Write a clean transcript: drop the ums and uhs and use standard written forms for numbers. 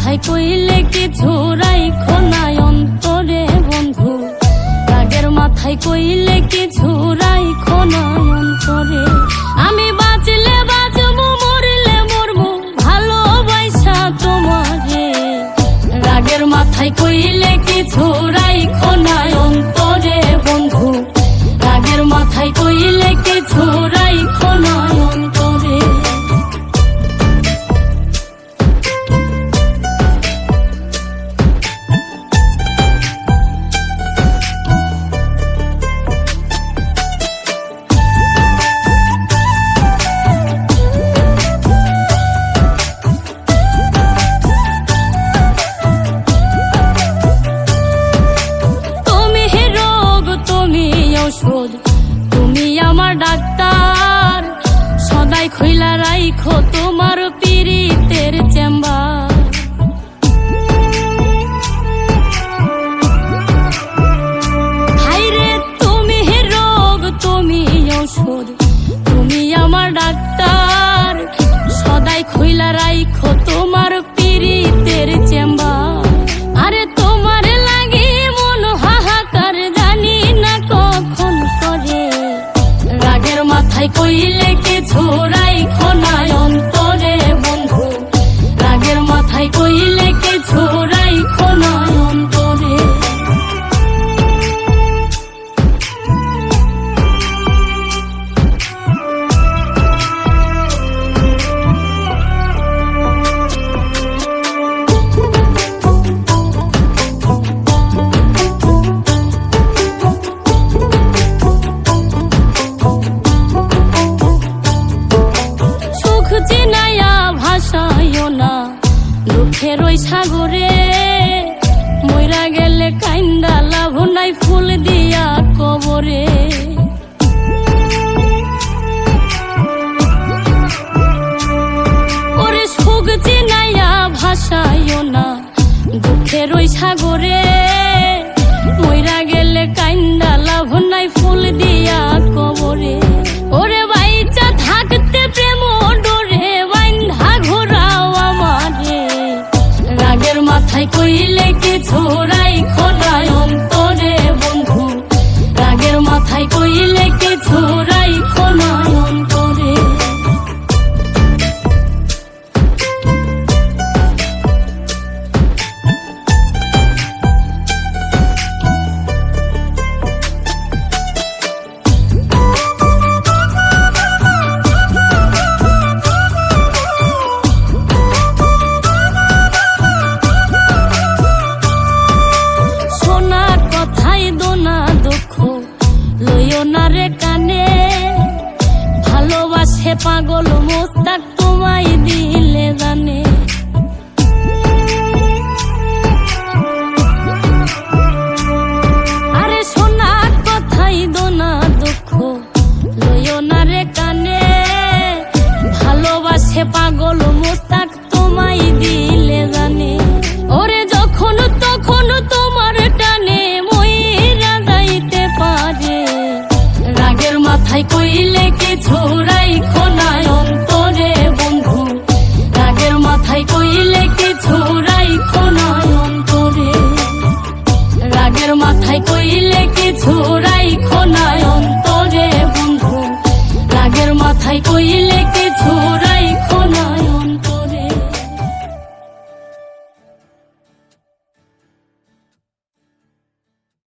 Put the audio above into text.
মাথায় কইলে কিছু রাইখো না অন্তরে বন্ধু, রাগের মাথায় কইলে কিছু রাইখো না অন্তরে। আমি বাঁচলে বাঁচবো, মরলে মরবো, ভালোবাসা তোমারে। রাগের মাথায় কইলে কিছু রাইখো না অন্তরে বন্ধু, রাগের মাথায় কইলে কিছু রাইখো না অন্তরে। তুমি আমার ডাক্তার, সদাই খইলা রাইখো তোমার পীড়িতের চেম্বার। হাইরে তুমি রোগ, তুমি ঔষধ, তুমি আমার ডাক্তার, সদাই খইলা রাইখো তোমার পীড়িতের চেম্বার। আরে তোমার লাগে মন হাহাকার, জানি না কখন করে। রাগের মাথায় কইলে কিছু রাইখো না অন্তরে বন্ধু, রাগের মাথায় কইলে কিছু রাইখো না অন্তরে। দুঃখের ওই সাগরে মইরা গেলে কাইন্দা লাভ নাই, ফুল দিয়া কবরে। ওরে সুখ চিনাইয়া ভাসাইও না দুঃখের ওই সাগরে, মইরা গেলে কাইন্দা লাভ নাই, ফুল দিয়া কবরে। ওরে বাইচা থাকতে প্রেম ডোরে বাইন্ধা ঘোরাও আমারে। রাগের মাথায় কইলে কিছু রাইখো না অন্তরে বন্ধু, রাগের মাথায় কইলে কিছু রাইখো না অন্তরে। ভালোবাসে পাগল মোস্তাক তোমায় দিলে জানে। আরে সোনা কথাই দোনা দুঃখ লইও না রে কানে, ভালোবাসে পাগল মোস্তাক তোমায় দিলে জানে। ওরে যখন তখন তোমার টানে মইরা যাইতে পারে। রাগের মাথায় কইলে কিছু রাইখো না অন্তরে বন্ধু, রাগের মাথায় কইলে কিছু রাইখো না অন্তরে। রাগের মাথায় কইলে কিছু রাইখো না অন্তরে বন্ধু, রাগের মাথায় কইলে